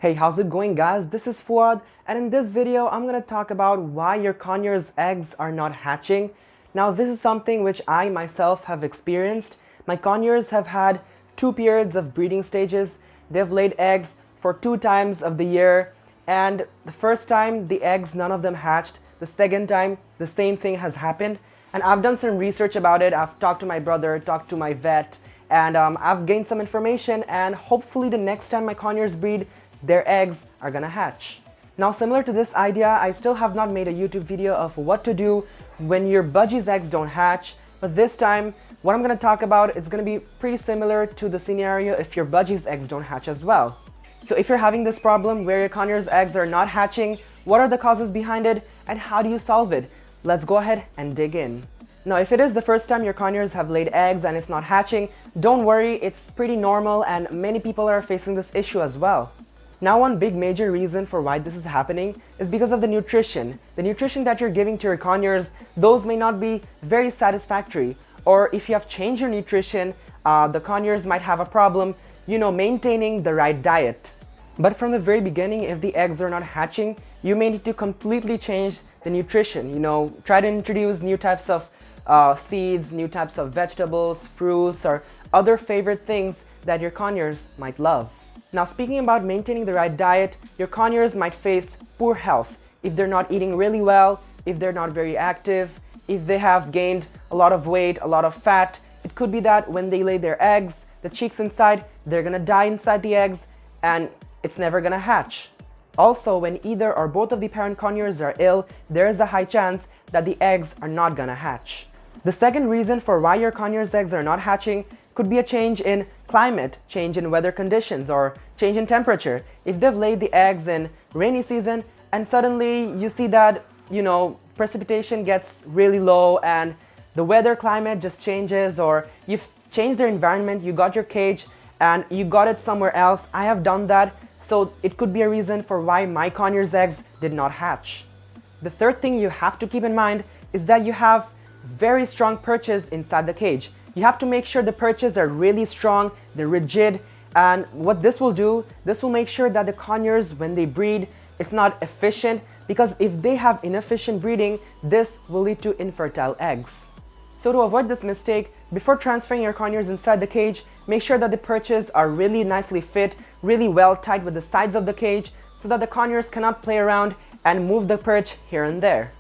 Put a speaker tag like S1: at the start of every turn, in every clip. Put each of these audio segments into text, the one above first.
S1: Hey, how's it going guys? This is Fuad, and in this video I'm going to talk about why your conure's eggs are not hatching. Now this is something which I myself have experienced. My conures have had 2 periods of breeding stages. They've laid eggs for 2 times of the year, and the first time the eggs, none of them hatched. The second time the same thing has happened, and I've done some research about it. I've talked to my brother, talked to my vet, and I've gained some information, and hopefully the next time my conures breed, their eggs are gonna hatch. Now, similar to this idea, I still have not made a YouTube video of what to do when your budgie's eggs don't hatch, but this time what I'm gonna talk about is gonna be pretty similar to the scenario if your budgie's eggs don't hatch as well. So if you're having this problem where your conure's eggs are not hatching, what are the causes behind it and how do you solve it? Let's go ahead and dig in. Now, if it is the first time your conures have laid eggs and it's not hatching, don't worry, it's pretty normal and many people are facing this issue as well. Now, one big major reason for why this is happening is because of the nutrition. The nutrition that you're giving to your conures, those may not be very satisfactory. Or if you have changed your nutrition, the conures might have a problem, maintaining the right diet. But from the very beginning, if the eggs are not hatching, you may need to completely change the nutrition. Try to introduce new types of seeds, new types of vegetables, fruits, or other favorite things that your conures might love. Now, speaking about maintaining the right diet, your conures might face poor health if they're not eating really well, if they're not very active, if they have gained a lot of weight, a lot of fat. It could be that when they lay their eggs, the chicks inside, they're gonna die inside the eggs and it's never gonna hatch. Also, when either or both of the parent conures are ill, there is a high chance that the eggs are not gonna hatch. The second reason for why your conures eggs are not hatching could be a change in climate, change in weather conditions, or change in temperature. If they've laid the eggs in rainy season and suddenly you see that, precipitation gets really low and the weather climate just changes, or you've changed their environment, you got your cage and you got it somewhere else. I have done that, so it could be a reason for why my conures eggs did not hatch. The third thing you have to keep in mind is that you have very strong perches inside the cage. You have to make sure the perches are really strong, they're rigid, and what this will do, this will make sure that the conures, when they breed, it's not efficient, because if they have inefficient breeding, this will lead to infertile eggs. So to avoid this mistake, before transferring your conures inside the cage, make sure that the perches are really nicely fit, really well tied with the sides of the cage, so that the conures cannot play around and move the perch here and there.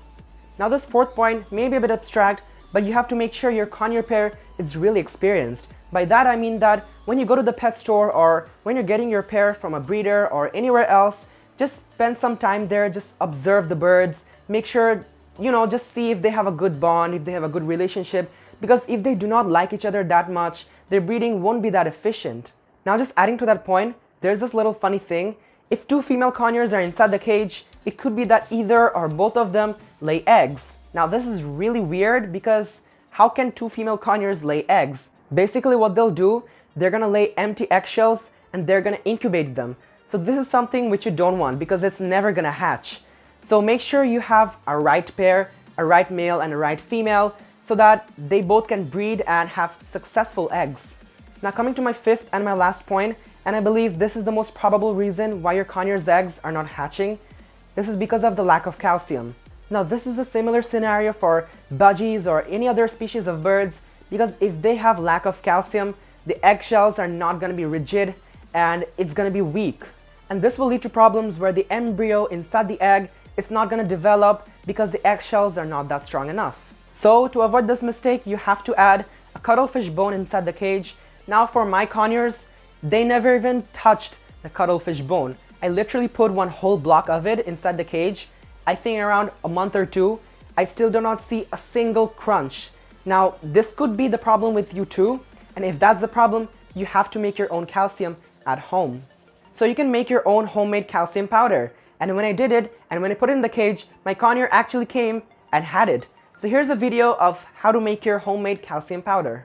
S1: Now, this fourth point may be a bit abstract, but you have to make sure your conure pair is really experienced. By that I mean that when you go to the pet store or when you're getting your pair from a breeder or anywhere else, just spend some time there, just observe the birds, make sure, just see if they have a good bond, if they have a good relationship, because if they do not like each other that much, their breeding won't be that efficient. Now, just adding to that point, there's this little funny thing. If 2 female conures are inside the cage, it could be that either or both of them lay eggs. Now, this is really weird because how can 2 female conures lay eggs? Basically what they'll do, they're gonna lay empty eggshells and they're gonna incubate them. So this is something which you don't want because it's never gonna hatch. So make sure you have a right pair, a right male and a right female, so that they both can breed and have successful eggs. Now, coming to my fifth and my last point, and I believe this is the most probable reason why your conures eggs are not hatching. This is because of the lack of calcium. Now, this is a similar scenario for budgies or any other species of birds, because if they have lack of calcium, the eggshells are not going to be rigid and it's going to be weak. And this will lead to problems where the embryo inside the egg, it's not going to develop because the eggshells are not that strong enough. So to avoid this mistake, you have to add a cuttlefish bone inside the cage. Now, for my conures, they never even touched the cuttlefish bone. I literally put one whole block of it inside the cage. I think around a month or 2, I still do not see a single crunch. Now, this could be the problem with you too, and if that's the problem, you have to make your own calcium at home. So you can make your own homemade calcium powder. And when I did it, and when I put it in the cage, my conure actually came and had it. So here's a video of how to make your homemade calcium powder.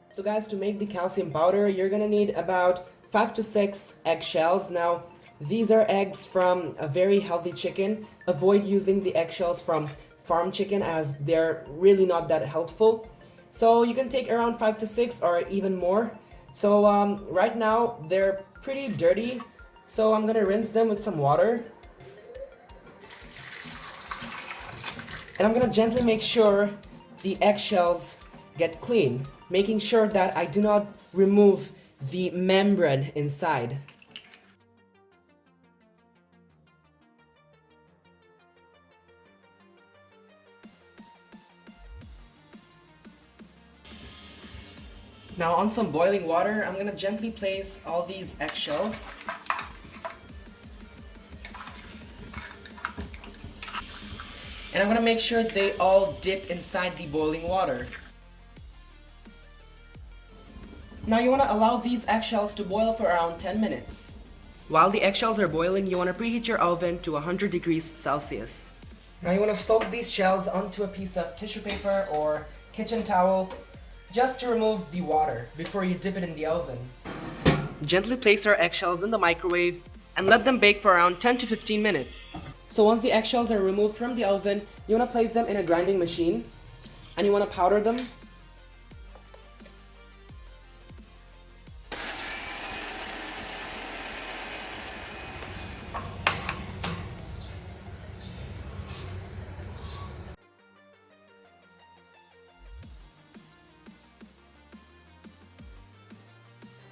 S1: So guys, to make the calcium powder, you're gonna need about 5 to 6 eggshells. Now, these are eggs from a very healthy chicken. Avoid using the eggshells from farm chicken as they're really not that healthful. So you can take around 5 to 6 or even more. So right now they're pretty dirty. So I'm gonna rinse them with some water. And I'm gonna gently make sure the eggshells get clean, making sure that I do not remove the membrane inside. Now on some boiling water, I'm gonna gently place all these eggshells. And I'm gonna make sure they all dip inside the boiling water. Now you wanna allow these eggshells to boil for around 10 minutes. While the eggshells are boiling, you wanna preheat your oven to 100 degrees Celsius. Now you wanna soak these shells onto a piece of tissue paper or kitchen towel just to remove the water before you dip it in the oven. Gently place our eggshells in the microwave and let them bake for around 10 to 15 minutes. So once the eggshells are removed from the oven, you want to place them in a grinding machine and you want to powder them.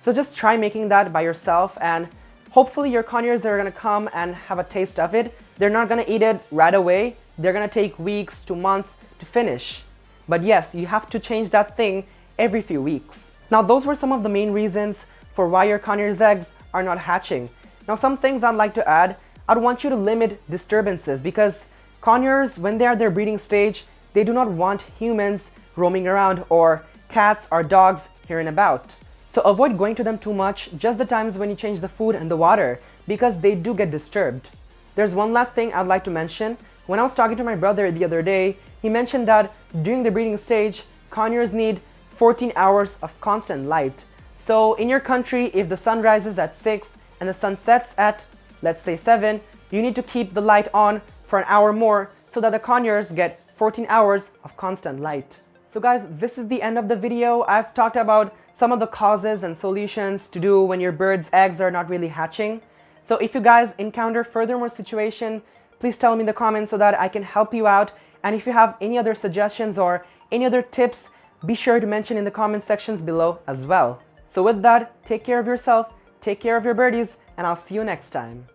S1: So just try making that by yourself and hopefully your conures are gonna come and have a taste of it. They're not gonna eat it right away. They're gonna take weeks to months to finish. But yes, you have to change that thing every few weeks. Now those were some of the main reasons for why your conures eggs are not hatching. Now some things I'd like to add. I'd want you to limit disturbances because conures, when they are their breeding stage, they do not want humans roaming around or cats or dogs here and about. So avoid going to them too much, just the times when you change the food and the water, because they do get disturbed. There's one last thing I'd like to mention. When I was talking to my brother the other day, he mentioned that during the breeding stage, conures need 14 hours of constant light. So in your country, if the sun rises at 6 and the sun sets at, let's say 7, you need to keep the light on for an hour more so that the conures get 14 hours of constant light. So guys, this is the end of the video. I've talked about some of the causes and solutions to do when your bird's eggs are not really hatching. So if you guys encounter furthermore situation, please tell me in the comments so that I can help you out. And if you have any other suggestions or any other tips, be sure to mention in the comment sections below as well. So with that, take care of yourself, take care of your birdies, and I'll see you next time.